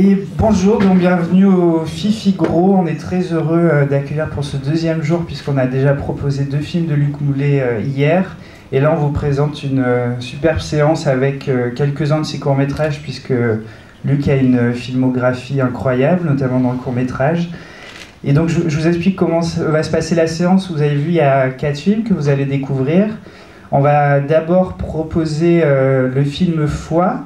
Et bonjour, donc bienvenue au Fifi Gros. On est très heureux d'accueillir pour ce deuxième jour, puisqu'on a déjà proposé 2 films de Luc Moulet hier. Et là, on vous présente une superbe séance avec quelques-uns de ses courts-métrages, puisque Luc a une filmographie incroyable, notamment dans le court-métrage. Et donc, je vous explique comment va se passer la séance. Vous avez vu, il y a 4 films que vous allez découvrir. On va d'abord proposer le film Foi,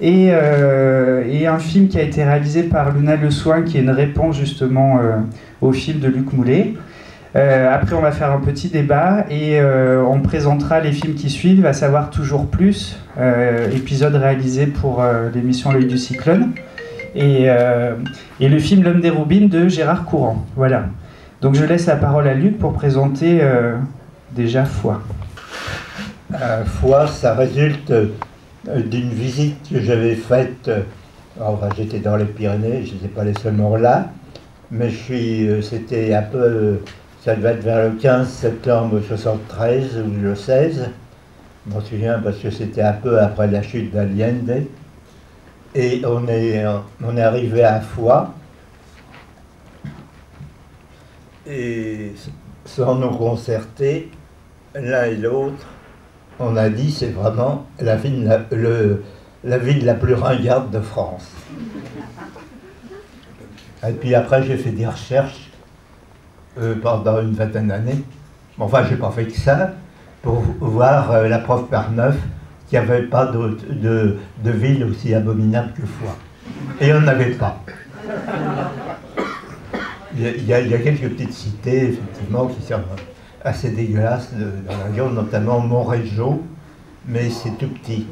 et un film qui a été réalisé par Luna Le Soin, qui est une réponse justement au film de Luc Moulet. Après, on va faire un petit débat et on présentera les films qui suivent, à savoir Toujours Plus, épisode réalisé pour l'émission L'œil du cyclone, et le film L'homme des Roubines de Gérard Courant. Voilà. Donc je laisse la parole à Luc pour présenter déjà Foi. Foi, ça résulte d'une visite que j'avais faite. Enfin, j'étais dans les Pyrénées, je n'étais pas les seulement là, mais c'était un peu, ça devait être vers le 15 septembre 73 ou le 16, je m'en souviens parce que c'était un peu après la chute d'Allende, et on est arrivé à Foix, et sans nous concerter, l'un et l'autre, on a dit c'est vraiment la ville la plus ringarde de France. Et puis après j'ai fait des recherches pendant une vingtaine d'années. Enfin j'ai pas fait que ça, pour voir la preuve par 9 qu'il n'y avait pas de ville aussi abominable que Foix. Et il n'y en avait pas. Il y a quelques petites cités effectivement qui sont assez dégueulasse dans la région, notamment Montrégeau, mais c'est tout petit.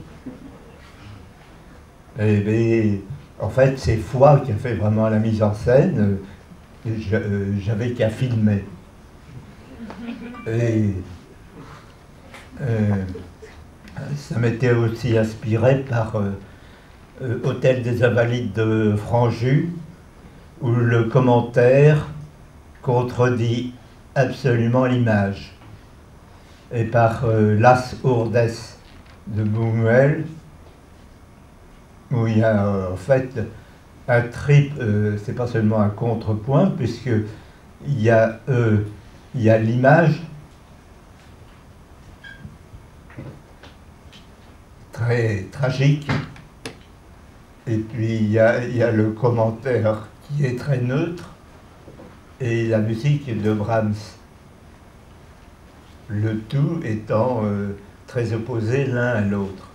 Et en fait, c'est Foix qui a fait vraiment la mise en scène. J'avais qu'à filmer. Et ça m'était aussi inspiré par Hôtel des Invalides de Franjus, où le commentaire contredit absolument l'image, et par Las Urdes de Buñuel, où il y a en fait un c'est pas seulement un contrepoint, puisque il y a l'image très tragique, et puis il y a le commentaire qui est très neutre, et la musique de Brahms. Le tout étant très opposés l'un à l'autre.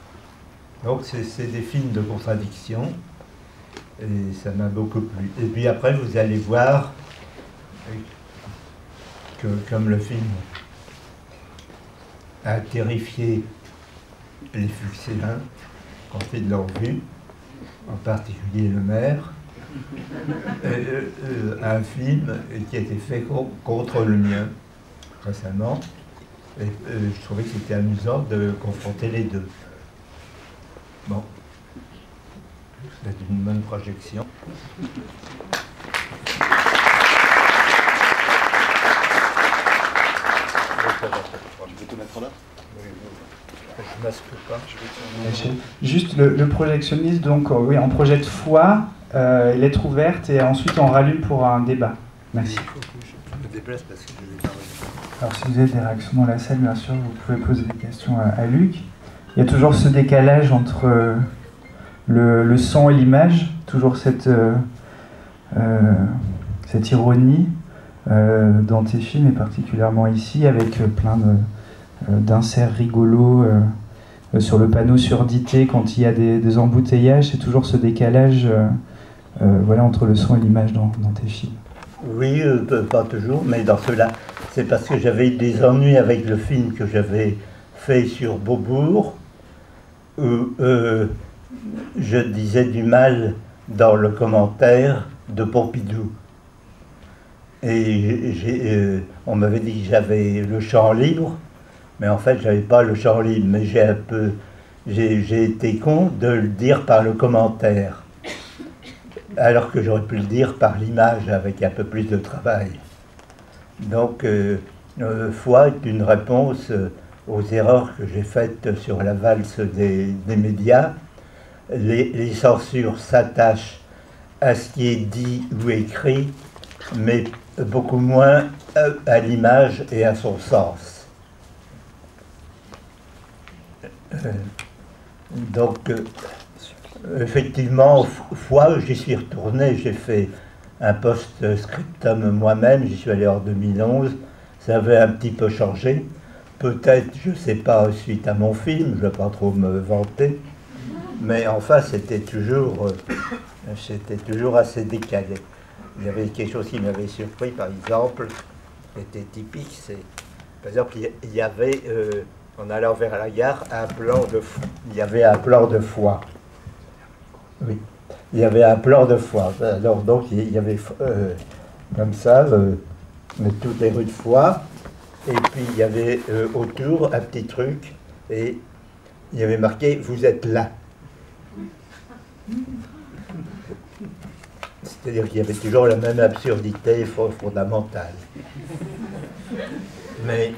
Donc c'est des films de contradiction, et ça m'a beaucoup plu. Et puis après, vous allez voir que comme le film a terrifié les Fuxéens quand ils l'ont vu, en particulier le maire, un film qui a été fait contre le mien récemment, et je trouvais que c'était amusant de confronter les deux. Bon, c'est une bonne projection. Tu peux te mettre là? Je masque pas. Juste le projectionniste, donc oui, on projette Foi, lettre ouverte, et ensuite on rallume pour un débat. Merci. Il faut que je me déplace parce que je vais pas. Alors si vous avez des réactions dans la salle, bien sûr, vous pouvez poser des questions à Luc. Il y a toujours ce décalage entre le son et l'image, toujours cette ironie dans tes films, et particulièrement ici, avec plein d'inserts rigolos sur le panneau surdité quand il y a des embouteillages. C'est toujours ce décalage voilà, entre le son et l'image dans tes films. Oui, pas toujours, mais dans ceux-là, c'est parce que j'avais eu des ennuis avec le film que j'avais fait sur Beaubourg, où je disais du mal dans le commentaire de Pompidou. Et on m'avait dit que j'avais le champ libre, mais en fait, j'avais pas le champ libre, mais j'ai été con de le dire par le commentaire, alors que j'aurais pu le dire par l'image avec un peu plus de travail. Donc, Foi est une réponse aux erreurs que j'ai faites sur la valse des médias. Les censures s'attachent à ce qui est dit ou écrit, mais beaucoup moins à l'image et à son sens. Donc, effectivement, fois j'y suis retourné, j'ai fait un post-scriptum moi-même, j'y suis allé en 2011, ça avait un petit peu changé, peut-être, je ne sais pas, suite à mon film, je ne vais pas trop me vanter, mais enfin, c'était toujours assez décalé. Il y avait quelque chose qui m'avait surpris, par exemple, qui était typique, c'est, par exemple, il y avait, en allant vers la gare, il y avait un plan de foie. Oui, il y avait un plan de foie. Alors, donc, il y avait comme ça, toutes les rues de Foix, et puis il y avait autour un petit truc, et il y avait marqué « Vous êtes là ». C'est-à-dire qu'il y avait toujours la même absurdité fondamentale. Mais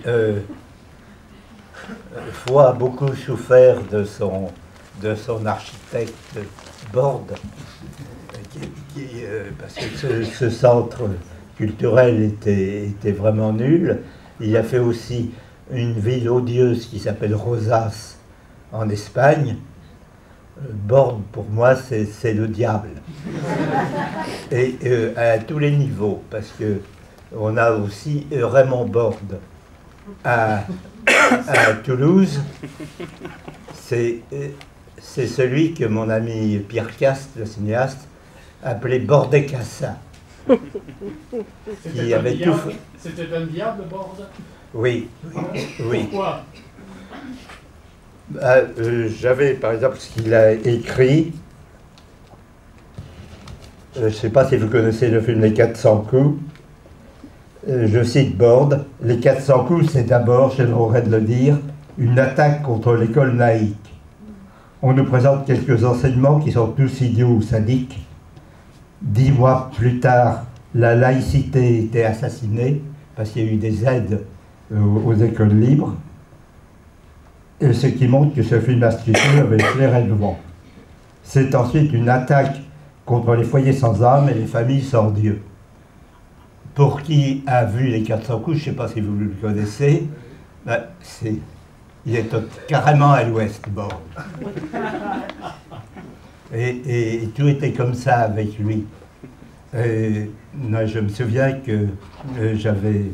Foix a beaucoup souffert de son architecte Borde, parce que ce centre culturel était vraiment nul. Il a fait aussi une ville odieuse qui s'appelle Rosas en Espagne. Borde, pour moi, c'est le diable. Et à tous les niveaux, parce que on a aussi Raymond Borde à Toulouse. C'est celui que mon ami Pierre Cast, le cinéaste, appelait Bordecassa. C'était un diable, Borde? Oui, oui. Pourquoi? J'avais par exemple ce qu'il a écrit. Je ne sais pas si vous connaissez le film Les 400 coups. Je cite Borde. Les 400 coups, c'est d'abord, j'aimerais de le dire, une attaque contre l'école laïque. On nous présente quelques enseignements qui sont tous idiots ou sadiques. 10 mois plus tard, la laïcité était assassinée parce qu'il y a eu des aides aux écoles libres. Et ce qui montre que ce film institué avait éclairé le vent. C'est ensuite une attaque contre les foyers sans âme et les familles sans Dieu. Pour qui a vu les 400 coups, je ne sais pas si vous le connaissez, ben, il est carrément à l'ouest, Borde. Et tout était comme ça avec lui. Je me souviens que j'avais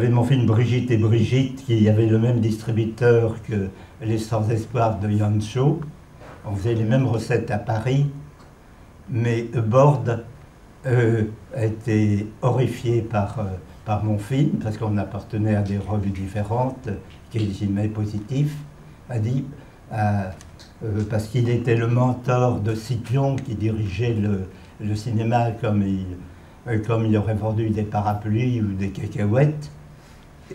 mon film Brigitte et Brigitte, qui avait le même distributeur que Les Sans Espoir de Yan Cho. On faisait les mêmes recettes à Paris, mais Borde a été horrifié par mon film, parce qu'on appartenait à des revues différentes, qu'il estimait positif, a dit, parce qu'il était le mentor de Scipion, qui dirigeait le cinéma comme il aurait vendu des parapluies ou des cacahuètes,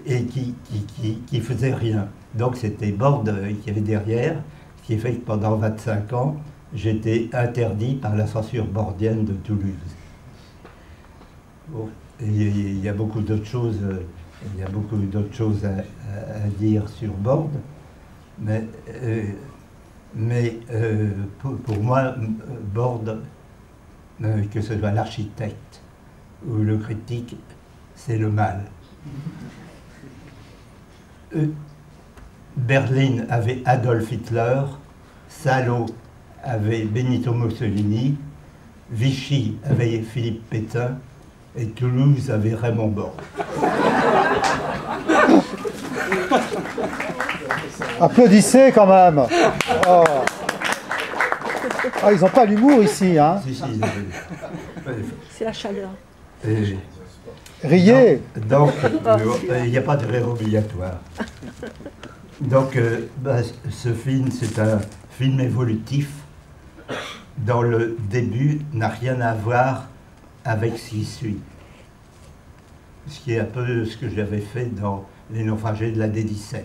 et qui faisait rien. Donc c'était Borde qui avait derrière, ce qui fait que pendant 25 ans, j'étais interdit par la censure bordienne de Toulouse. Bon, il y a beaucoup d'autres choses, à dire sur Borde, mais pour moi, Borde, que ce soit l'architecte ou le critique, c'est le mal. Berlin avait Adolf Hitler, Salo avait Benito Mussolini, Vichy avait Philippe Pétain et Toulouse avait Raymond Borde. Applaudissez quand même. Oh. Ah, ils n'ont pas l'humour ici, hein. Si, C'est la chaleur. Riez. Donc, il n'y a pas de rire obligatoire. Donc, ce film, c'est un film évolutif dont le début n'a rien à voir avec ce qui suit. Ce qui est un peu ce que j'avais fait dans Les naufragés de la D17.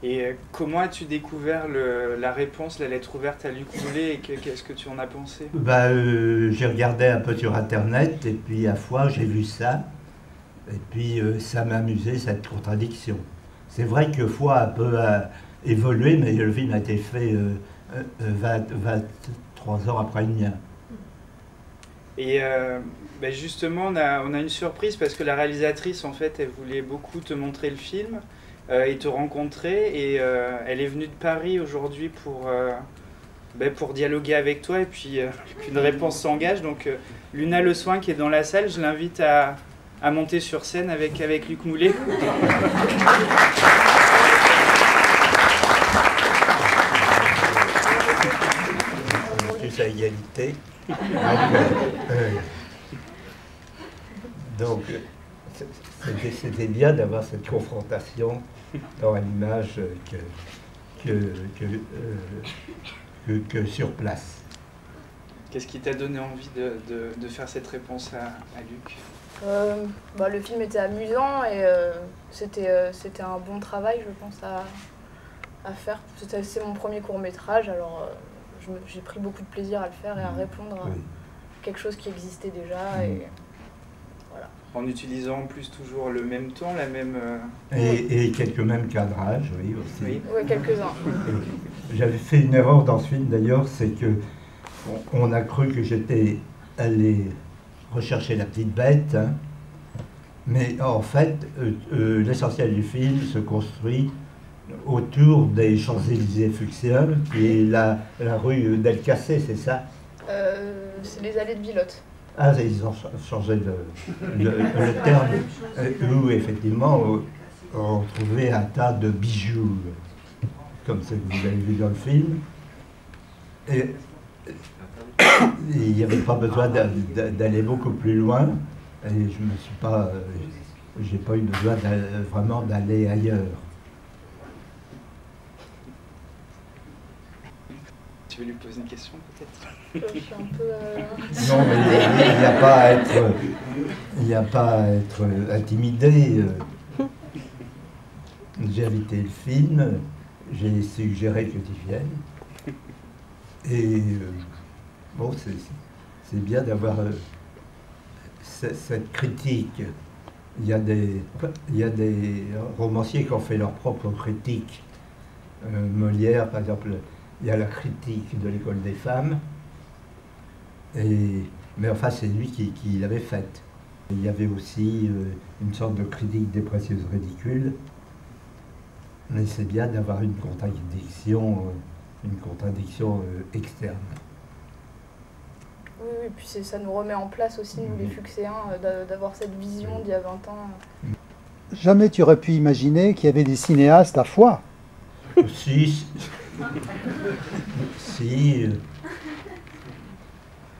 Et comment as-tu découvert la réponse, la lettre ouverte à Luc Moulet, et qu'est-ce que tu en as pensé? J'ai regardé un peu sur Internet, et puis à fois j'ai vu ça, et puis ça m'a amusé, cette contradiction. C'est vrai que Foix a un peu évolué, mais le film a été fait 23 3 ans après le mien. Et ben justement, on a une surprise parce que la réalisatrice, en fait, elle voulait beaucoup te montrer le film et te rencontrer. Et elle est venue de Paris aujourd'hui pour dialoguer avec toi. Et puis une réponse s'engage. Donc Luna Le Soin qui est dans la salle, je l'invite à monter sur scène avec Luc Moulet. Tous à égalité. Donc, c'était bien d'avoir cette confrontation dans l'image que sur place. Qu'est-ce qui t'a donné envie de faire cette réponse à Luc? Le film était amusant et c'était un bon travail, je pense, à faire. C'est mon premier court-métrage, alors j'ai pris beaucoup de plaisir à le faire et à répondre à quelque chose qui existait déjà. Et voilà. En utilisant en plus toujours le même ton, la même... Et quelques mêmes cadrages, oui, aussi. Oui, quelques-uns. J'avais fait une erreur dans ce film, d'ailleurs, c'est que on a cru que j'étais allé rechercher la petite bête, hein. Mais en fait, l'essentiel du film se construit autour des Champs-Élysées Fuxéens, qui est la rue d'El-Cassé, c'est ça? C'est les allées de Villotte. Ah, ils ont changé le terme, où effectivement on trouvait un tas de bijoux, comme ce que vous avez vu dans le film. Et il n'y avait pas besoin d'aller beaucoup plus loin, et j'ai pas eu besoin vraiment d'aller ailleurs. Tu veux lui poser une question peut-être? Je suis un peu... Non, mais il n'y a pas à être intimidé. J'ai invité le film, j'ai suggéré que tu viennes. Et bon, c'est bien d'avoir cette critique. Il y a des romanciers qui ont fait leur propre critique. Molière, par exemple, il y a la critique de l'école des femmes. Mais enfin, c'est lui qui l'avait faite. Il y avait aussi une sorte de critique des précieuses ridicules. Mais c'est bien d'avoir une contradiction externe. Oui, puis ça nous remet en place aussi, nous les Fuxéens, d'avoir cette vision d'il y a 20 ans. Jamais tu aurais pu imaginer qu'il y avait des cinéastes à Foix. Si,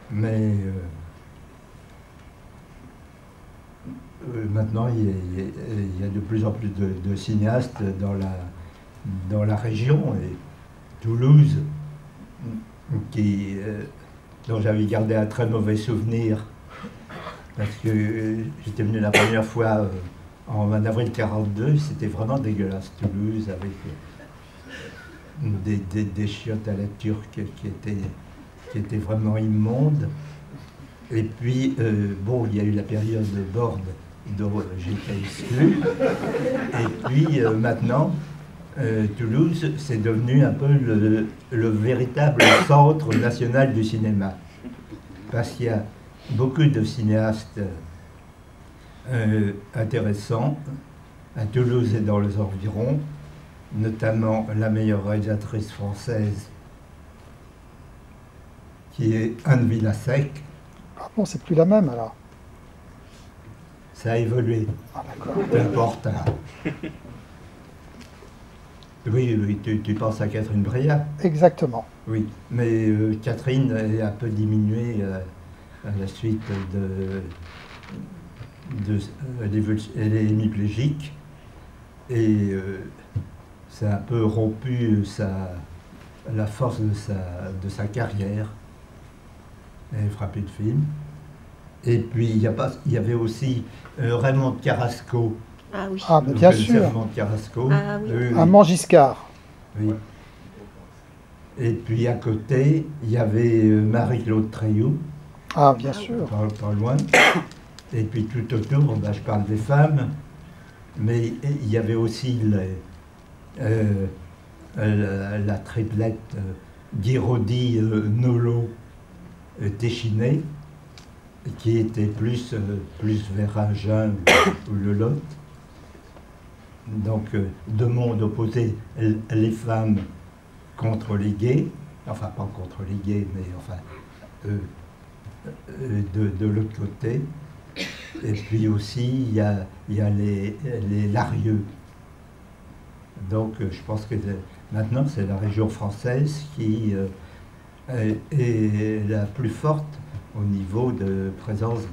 mais maintenant il y a de plus en plus de cinéastes dans la région, et Toulouse, dont j'avais gardé un très mauvais souvenir, parce que j'étais venu la première fois en avril 1942, c'était vraiment dégueulasse, Toulouse, avec des chiottes à la turque qui étaient vraiment immondes. Et puis, il y a eu la période de Borde dont j'étais exclu. Et puis, maintenant, Toulouse, c'est devenu un peu le véritable centre national du cinéma. Parce qu'il y a beaucoup de cinéastes intéressants à Toulouse et dans les environs, notamment la meilleure réalisatrice française, qui est Anne Villasec. Ah bon, c'est plus la même alors? Ça a évolué. Ah d'accord. C'est important. Oui, tu penses à Catherine Breillat? Exactement. Oui, mais Catherine est un peu diminuée à la suite elle est hémiplégique, et ça a un peu rompu la force de sa carrière. Elle est frappée de film. Et puis il y avait aussi Raymond de Carrasco. Ah oui. Ah, mais bien sûr. Raymond de Carrasco. Ah oui. Un Mangiscard. Oui. Et puis à côté, il y avait Marie-Claude Treilloux. Ah, bien sûr. Pas loin. Et puis tout autour, je parle des femmes, mais il y avait aussi la triplette Guiraudy, Nolot d'Échinay, qui était plus vers Agen ou le Lot. Donc, deux mondes opposés, les femmes contre les gays, enfin pas contre les gays, mais enfin de l'autre côté. Et puis aussi, il y a les Larieux. Donc, je pense que maintenant, c'est la région française qui est la plus forte au niveau de présence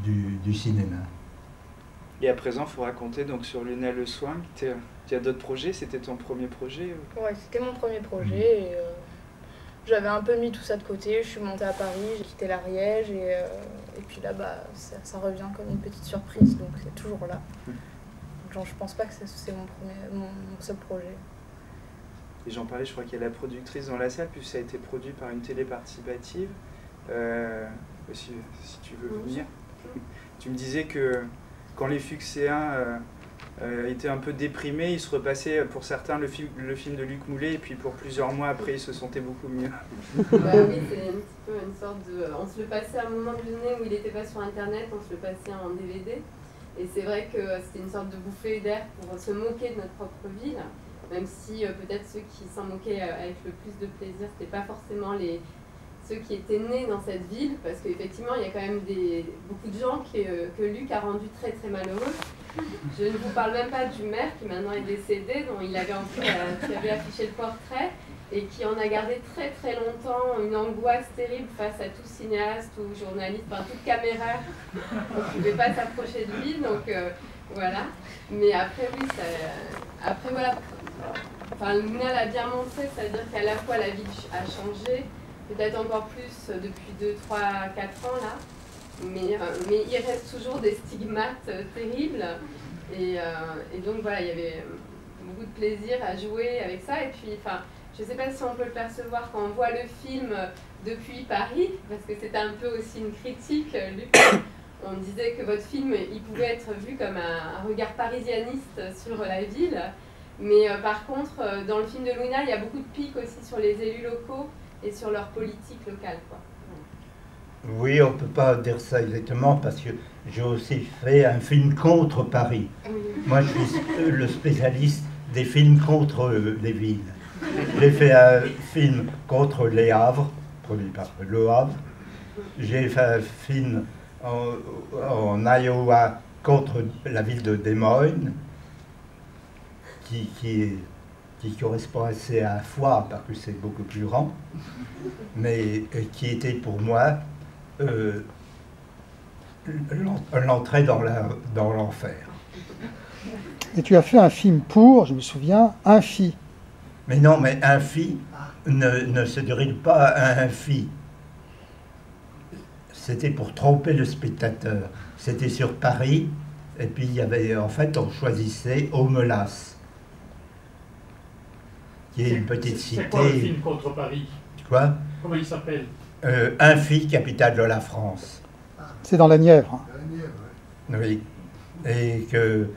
du cinéma. Et à présent, il faut raconter donc sur Luna Le Soin. Tu as d'autres projets? C'était ton premier projet? Ouais, c'était mon premier projet. Et, j'avais un peu mis tout ça de côté. Je suis montée à Paris, j'ai quitté l'Ariège et puis là, bah, ça revient comme une petite surprise, donc c'est toujours là. Genre, je pense pas que c'est mon seul projet. Et j'en parlais, je crois qu'il y a la productrice dans la salle, puis ça a été produit par une télé participative. Si tu veux venir. Tu me disais que quand les Fuxéens étaient un peu déprimés, ils se repassaient pour certains le film de Luc Moulet, et puis pour plusieurs mois après, ils se sentaient beaucoup mieux. Bah oui, c'est un petit peu une sorte de... On se le passait à un moment donné où il n'était pas sur Internet, on se le passait en DVD. Et c'est vrai que c'était une sorte de bouffée d'air pour se moquer de notre propre ville, même si peut-être ceux qui s'en moquaient avec le plus de plaisir, c'était pas forcément ceux qui étaient nés dans cette ville, parce qu'effectivement, il y a quand même beaucoup de gens que Luc a rendu très très malheureux. Je ne vous parle même pas du maire qui maintenant est décédé, dont il avait affiché le portrait, et qui en a gardé très très longtemps une angoisse terrible face à tout cinéaste ou journaliste, enfin toute caméra. On ne pouvait pas s'approcher de lui, donc voilà. Mais après, oui, après voilà. Enfin, Luna l'a bien montré, c'est-à-dire qu'à la fois la ville a changé, peut-être encore plus depuis 2, 3, 4 ans là, mais il reste toujours des stigmates terribles. Et donc voilà, il y avait beaucoup de plaisir à jouer avec ça. Et puis, enfin, je ne sais pas si on peut le percevoir quand on voit le film depuis Paris, parce que c'était un peu aussi une critique, Luc. On disait que votre film, il pouvait être vu comme un regard parisianiste sur la ville. Mais par contre, dans le film de Luna, il y a beaucoup de piques aussi sur les élus locaux et sur leur politique locale, quoi. Oui, on ne peut pas dire ça exactement parce que j'ai aussi fait un film contre Paris. Oui. Moi, je suis le spécialiste des films contre les villes. J'ai fait un film contre Les Havres, produit par Le Havre. J'ai fait un film en Iowa contre la ville de Des Moines, qui correspond assez à Foix, parce que c'est beaucoup plus grand, mais qui était pour moi l'entrée dans l'enfer. Et tu as fait un film pour, je me souviens, Infi. Mais non, mais Infi ne se dirige pas à Infi. C'était pour tromper le spectateur. C'était sur Paris, et puis il y avait, en fait, on choisissait Aumelas, qui est une petite cité. C'est quoi le film contre Paris? Quoi? Comment il s'appelle? Infi, capitale de la France. C'est dans la Nièvre. Oui. Et que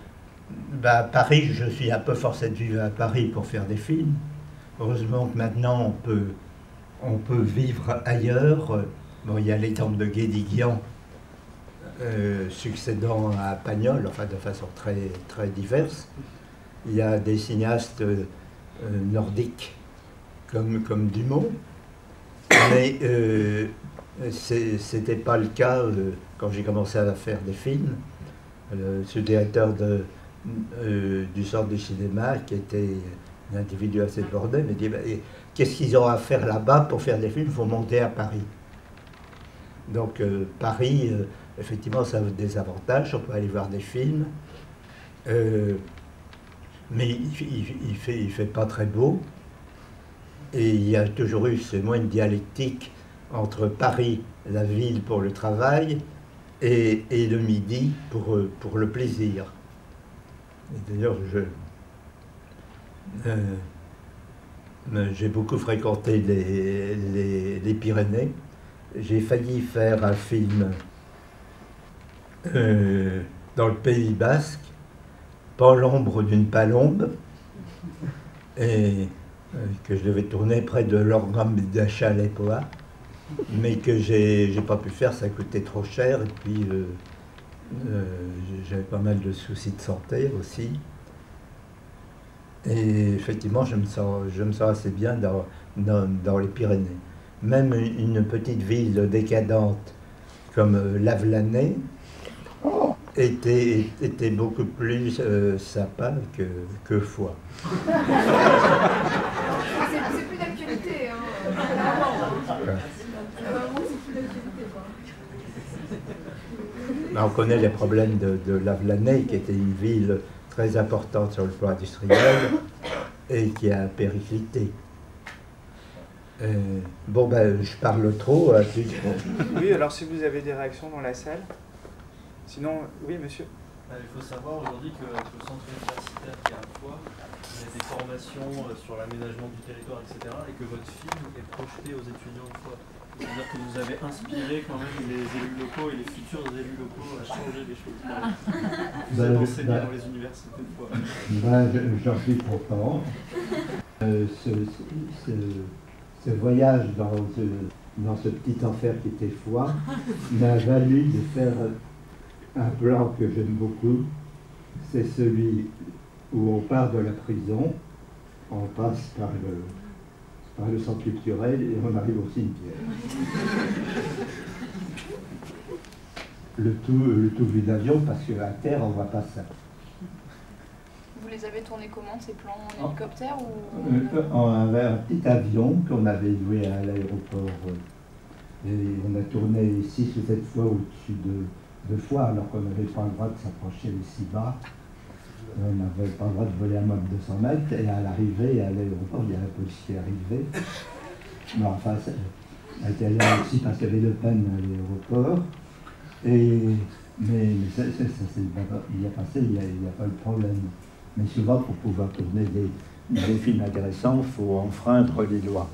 Paris, je suis un peu forcé de vivre à Paris pour faire des films. Heureusement que maintenant on peut vivre ailleurs. Bon, il y a l'exemple de Guédiguian succédant à Pagnol, enfin de façon très, très diverse. Il y a des cinéastes nordiques comme Dumont, mais c'était pas le cas quand j'ai commencé à faire des films. Ce directeur du centre du cinéma, qui était un individu assez bordé, me dit qu'est-ce qu'ils ont à faire là-bas pour faire des films? Il faut monter à Paris. Donc Paris, effectivement, ça a des avantages, on peut aller voir des films, mais il fait pas très beau, et il y a toujours eu, c'est moins une dialectique entre Paris, la ville pour le travail, et le Midi pour le plaisir. D'ailleurs, j'ai beaucoup fréquenté les Pyrénées. J'ai failli faire un film dans le Pays Basque, pas l'ombre d'une palombe, et que je devais tourner près de l'organe d'achat à l'époque, mais que j'ai pas pu faire, ça coûtait trop cher, et puis j'avais pas mal de soucis de santé aussi. Et effectivement, je me sens assez bien dans les Pyrénées. Même une petite ville décadente comme Lavelanet était beaucoup plus sympa que Foix. C'est plus d'actualité, hein. On connaît les problèmes de Lavelanet, qui était une ville très importante sur le plan industriel et qui a périclité. Bon, ben, je parle trop. Oui, alors si vous avez des réactions dans la salle. Sinon, oui, monsieur. Il faut savoir aujourd'hui que le centre universitaire qui est à Foix, il y a des formations sur l'aménagement du territoire, etc. et que votre film est projeté aux étudiants de Foix. C'est-à-dire que vous avez inspiré quand même les élus locaux et les futurs élus locaux à changer les choses. Vous avez enseigné dans les universités de Foix. J'en suis content. Ce voyage dans ce petit enfer qui était Foix m'a valu de faire un plan que j'aime beaucoup. C'est celui où on part de la prison, on passe par le centre culturel et on arrive au cimetière. Le tout vu d'avion, parce qu'à terre on voit pas ça. Vous les avez tournés comment, ces plans en hélicoptère ou... On avait un petit avion qu'on avait loué à l'aéroport. Et on a tourné 6 ou 7 fois au-dessus de Foix, alors qu'on n'avait pas le droit de s'approcher si bas. On n'avait pas le droit de voler à moins de 200 mètres. Et à l'arrivée, à l'aéroport, il y a la police qui est arrivée. Mais enfin, elle était là aussi parce qu'il y avait Le Pen à l'aéroport. Mais ça il y a passé, il n'y a pas de problème. Mais souvent, pour pouvoir tourner des films agressants, il faut enfreindre les lois.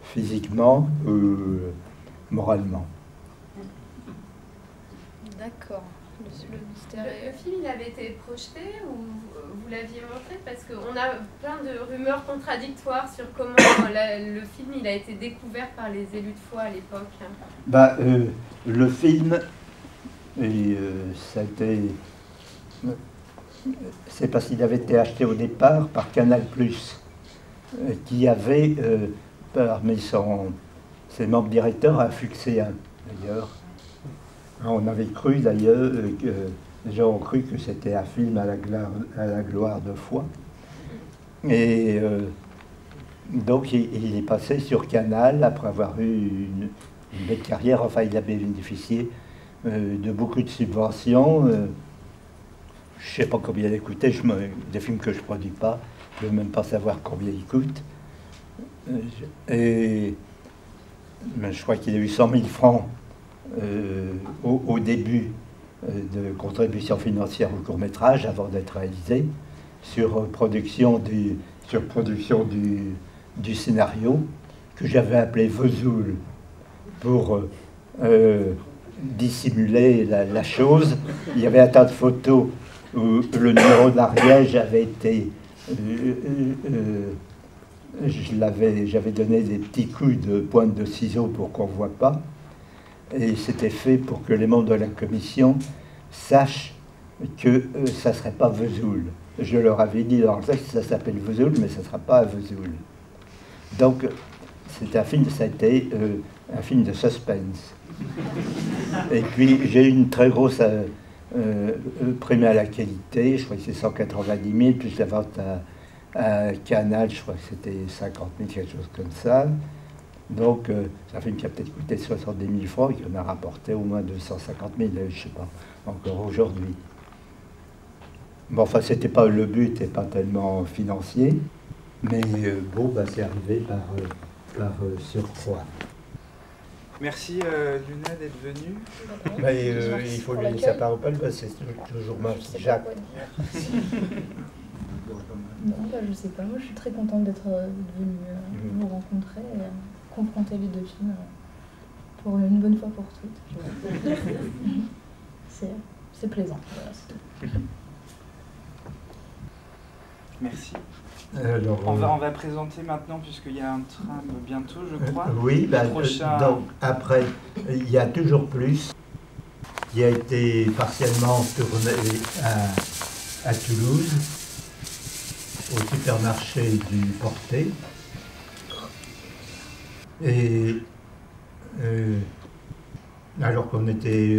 Physiquement ou moralement. D'accord. Le mystère Le film, il avait été projeté ou vous l'aviez montré? Parce qu'on a plein de rumeurs contradictoires sur comment le film il a été découvert par les élus de Foix à l'époque. Le film, c'est parce qu'il avait été acheté au départ par Canal+, qui avait parmi ses membres directeurs un Fuxéen, d'ailleurs. On avait cru d'ailleurs, les gens ont cru que c'était un film à la gloire de Foix. Et donc il est passé sur Canal après avoir eu une belle carrière. Enfin, il avait bénéficié de beaucoup de subventions. Je ne sais pas combien il coûtait, des films que je ne produis pas, je ne veux même pas savoir combien ils coûtent. Mais je crois qu'il a eu 100 000 francs au début de contribution financière au court-métrage avant d'être réalisé, sur production du scénario que j'avais appelé Vesoul pour dissimuler la chose. Il y avait un tas de photos où le numéro d'Ariège avait été... j'avais donné des petits coups de pointe de ciseaux pour qu'on ne voit pas. Et c'était fait pour que les membres de la commission sachent que ça ne serait pas Vesoul. Je leur avais dit dans le texte que ça s'appelle Vesoul, mais ça ne sera pas à Vesoul. Donc, c'est un film, ça a été un film de suspense. Et puis, j'ai eu une très grosse primée à la qualité, je crois que c'est 190 000, plus la vente à Canal, je crois que c'était 50 000, quelque chose comme ça. Donc, c'est un film qui a peut-être coûté 70 000 francs et qui en a rapporté au moins 250 000, je ne sais pas, encore aujourd'hui. Bon, enfin, c'était pas le but, n'était pas tellement financier, mais c'est arrivé par surcroît. Merci Luna d'être venue. Il faut lui laisser la parole, c'est toujours moi, Jacques. Non, je sais pas, moi je suis très contente d'être venue vous rencontrer et confronter les deux films pour une bonne fois pour toutes. C'est plaisant. Voilà, c'est tout. Merci. Alors, On va présenter maintenant, puisqu'il y a un tram bientôt, je crois. Oui, le prochain... donc après, il y a toujours plus, qui a été partiellement tourné à Toulouse, au supermarché du Portet. Et alors qu'on était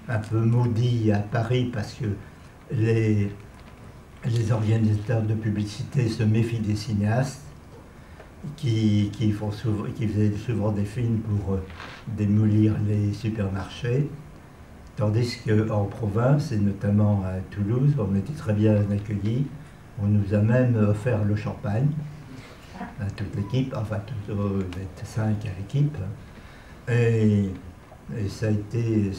un peu maudits à Paris parce que les organisateurs de publicité se méfient des cinéastes qui faisaient souvent des films pour démolir les supermarchés, tandis qu'en province, et notamment à Toulouse, on était très bien accueillis. On nous a même offert le champagne à toute l'équipe, enfin les 5 à l'équipe, et ça a été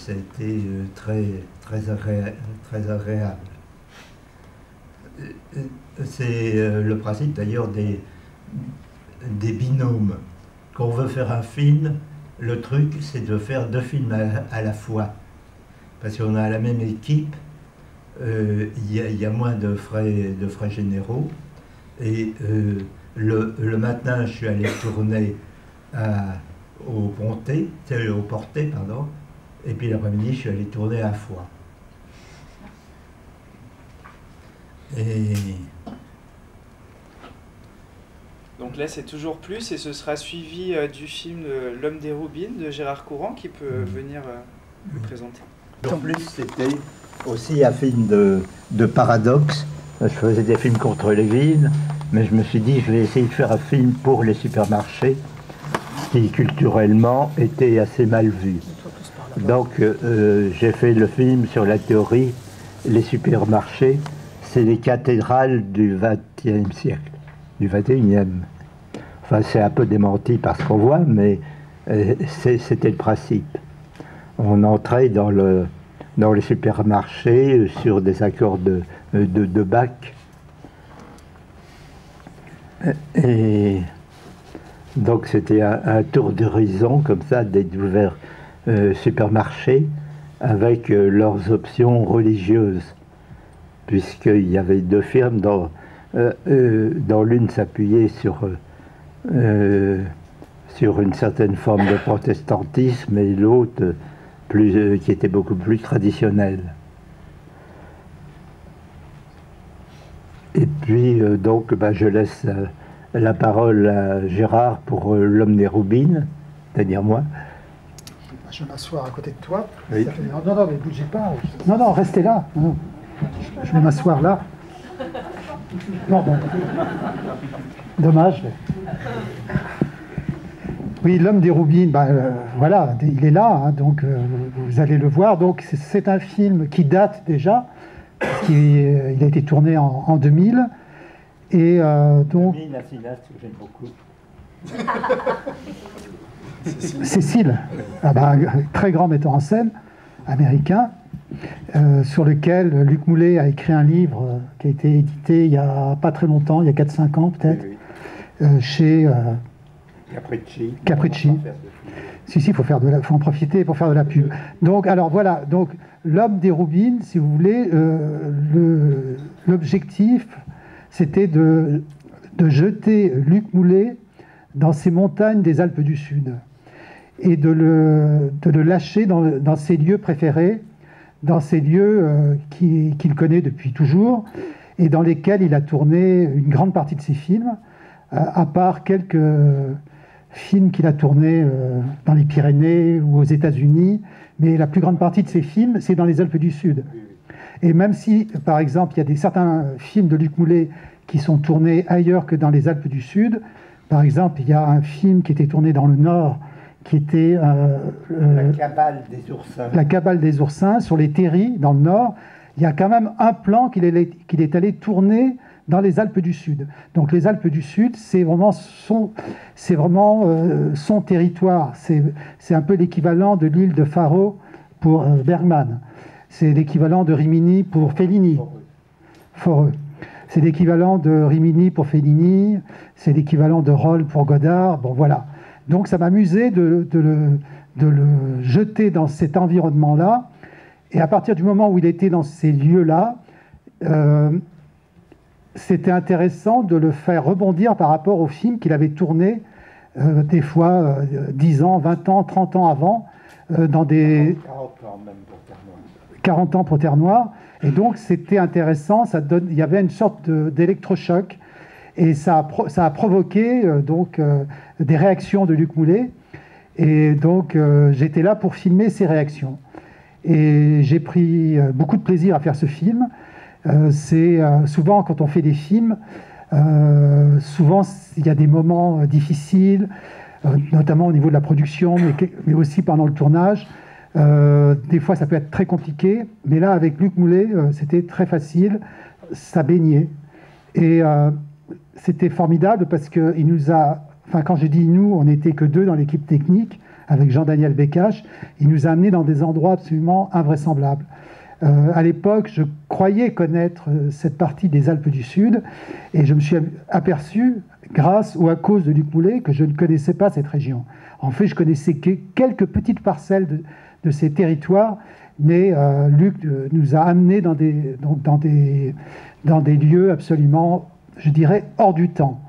très agréable. C'est le principe d'ailleurs des binômes. Quand on veut faire un film, le truc c'est de faire 2 films à la fois. Parce qu'on a la même équipe, il y a moins de frais généraux. Et le matin, je suis allé tourner au Portet, pardon, et puis l'après-midi, je suis allé tourner à Foix. Et donc là, c'est toujours plus, et ce sera suivi du film L'Homme des Roubines de Gérard Courant, qui peut venir le présenter. en plus, c'était aussi un film de paradoxe. Je faisais des films contre les villes, mais je me suis dit, je vais essayer de faire un film pour les supermarchés, qui culturellement était assez mal vu. Donc j'ai fait le film sur la théorie, les supermarchés, c'est les cathédrales du XXe siècle, du XXIe. Enfin, c'est un peu démenti par ce qu'on voit, mais c'était le principe. On entrait dans les supermarchés sur des accords de bac. Et donc c'était un tour d'horizon comme ça des divers supermarchés avec leurs options religieuses, puisqu'il y avait 2 firmes dans l'une s'appuyait sur une certaine forme de protestantisme et l'autre qui était beaucoup plus traditionnelle. Et puis donc je laisse la parole à Gérard pour L'Homme des Roubines, c'est-à-dire moi. Je vais m'asseoir à côté de toi. Oui. Non, mais bougez pas. Non, restez là. Non. Je vais m'asseoir là. Non, bon. Dommage. Oui, L'Homme des Roubines, voilà, il est là, hein, donc vous allez le voir. Donc c'est un film qui date déjà, il a été tourné en 2000. Et donc... Un cinéaste que j'aime beaucoup. Cécile, très grand metteur en scène américain, sur lequel Luc Moulet a écrit un livre qui a été édité il n'y a pas très longtemps, il y a 4-5 ans peut-être, chez Capricci. Si, il faut en profiter pour faire de la pub. Donc, alors voilà, donc L'Homme des Roubines, si vous voulez, l'objectif, c'était de jeter Luc Moulet dans ces montagnes des Alpes du Sud et de le lâcher dans ses lieux préférés, dans ces lieux qu'il connaît depuis toujours et dans lesquels il a tourné une grande partie de ses films, à part quelques films qu'il a tournés dans les Pyrénées ou aux États-Unis, mais la plus grande partie de ses films, c'est dans les Alpes du Sud. Et même si, par exemple, il y a certains films de Luc Moulet qui sont tournés ailleurs que dans les Alpes du Sud, par exemple, il y a un film qui était tourné dans le Nord, qui était La Cabale des oursins. La Cabale des oursins, sur les terris, dans le Nord. Il y a quand même un plan qu'il est allé tourner dans les Alpes du Sud. Donc les Alpes du Sud, c'est vraiment son territoire. C'est un peu l'équivalent de l'île de Faro pour Bergman. C'est l'équivalent de Rimini pour Fellini. Foreux. C'est l'équivalent de Rimini pour Fellini, c'est l'équivalent de Roll pour Godard. Bon, voilà. Donc ça m'amusait de le jeter dans cet environnement-là. Et à partir du moment où il était dans ces lieux-là, c'était intéressant de le faire rebondir par rapport au film qu'il avait tourné des fois 10 ans, 20 ans, 30 ans avant, dans des... 40 ans même pour Terre Noire. 40 ans pour Terre Noire. Et donc c'était intéressant, il y avait une sorte d'électrochoc. Et ça a provoqué des réactions de Luc Moulet. Et donc j'étais là pour filmer ces réactions. Et j'ai pris beaucoup de plaisir à faire ce film. C'est souvent quand on fait des films, souvent il y a des moments difficiles, notamment au niveau de la production, mais aussi pendant le tournage. Des fois ça peut être très compliqué, mais là avec Luc Moulet c'était très facile, ça baignait. Et c'était formidable parce qu'il nous a, enfin quand je dis nous, on n'était que 2 dans l'équipe technique, avec Jean-Daniel Bécache, il nous a amenés dans des endroits absolument invraisemblables. À l'époque, je croyais connaître cette partie des Alpes du Sud, et je me suis aperçu, grâce ou à cause de Luc Moulet, que je ne connaissais pas cette région. En fait, je connaissais quelques petites parcelles de ces territoires, mais Luc nous a amenés dans des lieux absolument, je dirais, hors du temps,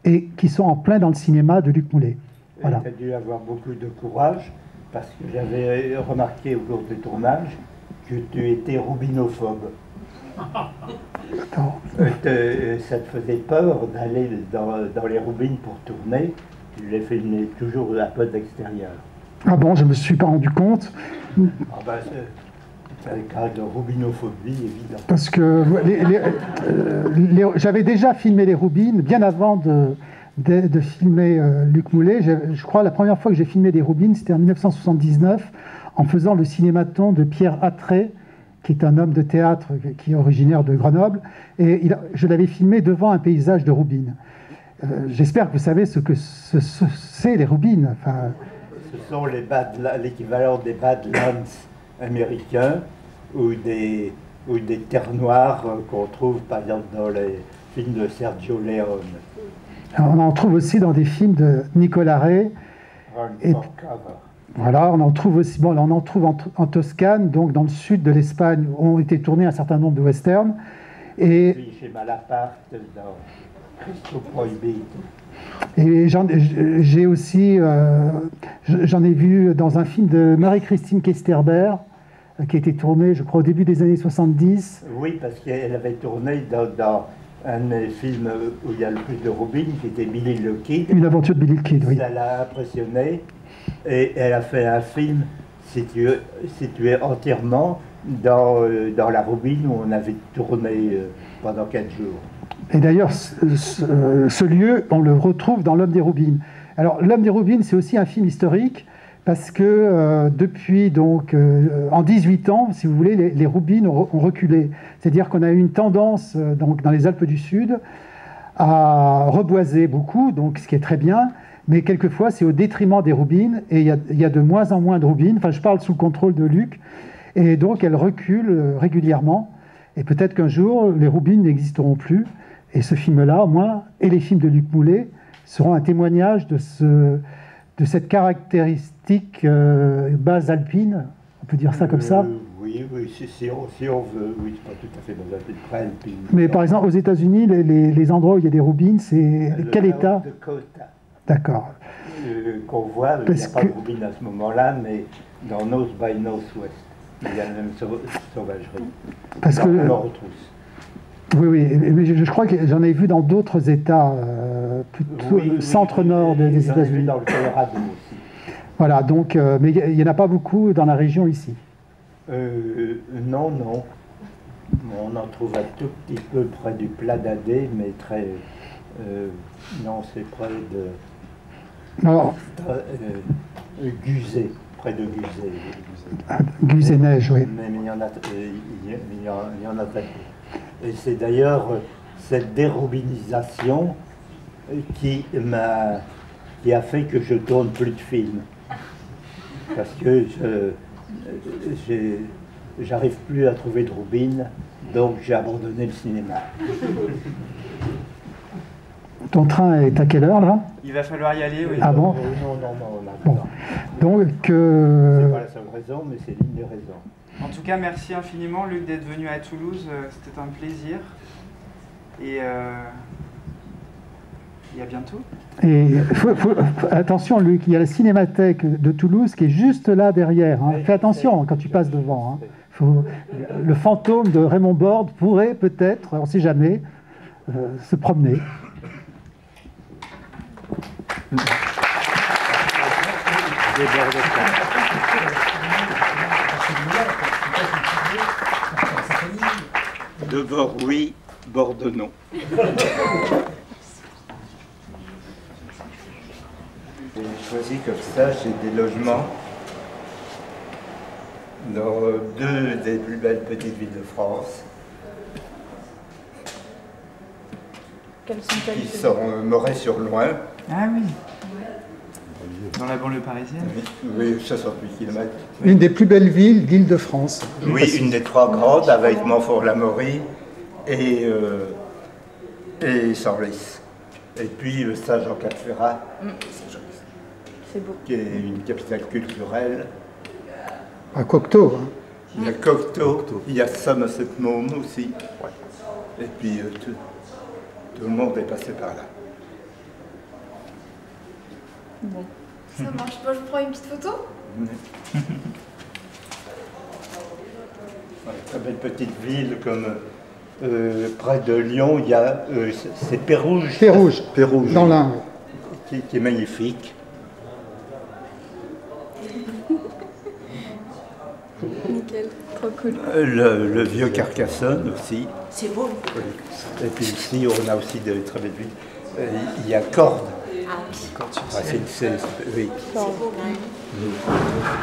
et qui sont en plein dans le cinéma de Luc Moulet. Voilà. Tu as dû avoir beaucoup de courage, parce que j'avais remarqué au cours du tournage que tu étais roubinophobe. Ça te faisait peur d'aller dans les roubines pour tourner, tu les filmais toujours un peu d'extérieur. Ah bon, je ne me suis pas rendu compte. Ah ben, c'est un cas de roubinophobie, évident. Parce que j'avais déjà filmé les roubines bien avant de filmer Luc Moulet. Je crois la première fois que j'ai filmé des roubines, c'était en 1979, en faisant le cinématon de Pierre Attray, qui est un homme de théâtre qui est originaire de Grenoble, et je l'avais filmé devant un paysage de roubines. J'espère que vous savez ce que c'est les roubines. Enfin, ce sont l'équivalent des Badlands américains ou des terres noires qu'on trouve par exemple dans les films de Sergio Leone. Alors, on en trouve aussi dans des films de Nicolas Ray. Voilà, on en trouve aussi. Bon, on en trouve en Toscane, donc dans le sud de l'Espagne, où ont été tournés un certain nombre de westerns. Et puis chez Malaparte, dans Christo Prohibito. Et j'ai aussi, j'en ai vu dans un film de Marie-Christine Kesterber, qui a été tourné, je crois, au début des années 70. Oui, parce qu'elle avait tourné dans un des films où il y a le plus de roubines, qui était Billy the Kid. Une aventure de Billy the Kid, oui. Ça l'a impressionné, et elle a fait un film situé entièrement dans la roubine où on avait tourné pendant 4 jours. Et d'ailleurs, ce lieu, on le retrouve dans L'Homme des Roubines. Alors, L'Homme des Roubines, c'est aussi un film historique, parce que depuis, en 18 ans, si vous voulez, les roubines ont reculé. C'est-à-dire qu'on a eu une tendance, dans les Alpes du Sud, à reboiser beaucoup, donc ce qui est très bien, mais quelquefois, c'est au détriment des roubines, et il y a de moins en moins de roubines. Enfin, je parle sous le contrôle de Luc, et donc elles reculent régulièrement, et peut-être qu'un jour, les roubines n'existeront plus. Et ce film-là, au moins, et les films de Luc Moulet, seront un témoignage de cette caractéristique base alpine, on peut dire ça comme ça. Oui, si on veut, oui, c'est pas tout à fait dans un peu de alpine. Mais par exemple, aux États-Unis, les endroits où il y a des roubines, c'est quel état? D'accord. Qu'on voit, il n'y a pas de roubines à ce moment-là, mais dans North by Northwest, il y a la même sauvagerie. Parce que on le retrouve. Oui, mais je crois que j'en ai vu dans d'autres États, plutôt centre-nord des États-Unis. Dans le Colorado aussi. Voilà, donc, mais il n'y en a pas beaucoup dans la région ici. Non. On en trouve un tout petit peu près du Pla d'Adé, mais très... non, c'est près de... Alors, Guzet, près de Guzet. Guzet-Neige, oui. Mais il y en a très peu. Et c'est d'ailleurs cette déroubinisation qui a fait que je tourne plus de films. Parce que j'arrive plus à trouver de roubines, donc j'ai abandonné le cinéma. Ton train est à quelle heure, là? Il va falloir y aller, oui. Ah bon? Non. Bon. Donc... C'est pas la seule raison, mais c'est l'une des raisons. En tout cas, merci infiniment, Luc, d'être venu à Toulouse. C'était un plaisir. Et à bientôt. Et attention, Luc, il y a la Cinémathèque de Toulouse qui est juste là derrière. Hein. Fais attention quand tu passes devant. Hein. Le fantôme de Raymond Borde pourrait peut-être, on ne sait jamais, se promener. De bord, oui, Borde, non. J'ai choisi comme ça, j'ai des logements dans deux des plus belles petites villes de France. Quelles sont-elles? Qui sont Moret-sur-Loing. Ah oui. Dans la banlieue parisienne. Oui, 68 km. Une des plus belles villes d'Île-de-France. Oui, une des trois grandes avec Montfort-l'Amaury et Senlis. Et puis Saint-Jean-Cap-Ferrat, C'est beau. qui est une capitale culturelle. À Cocteau. Hein. Il y a Cocteau, il y a Somerset-Maugham aussi. Et puis tout le monde est passé par là. Bon. Ça marche pas, je prends une petite photo? Très belle petite ville comme près de Lyon, il y a c'est Pérouges. Pérouges, dans l'Ain. Qui est magnifique. Nickel, trop cool. Le vieux Carcassonne aussi. C'est beau. Oui. Et puis ici, on a aussi de très belles villes. Il y a Cordes. Ah oui. Oui.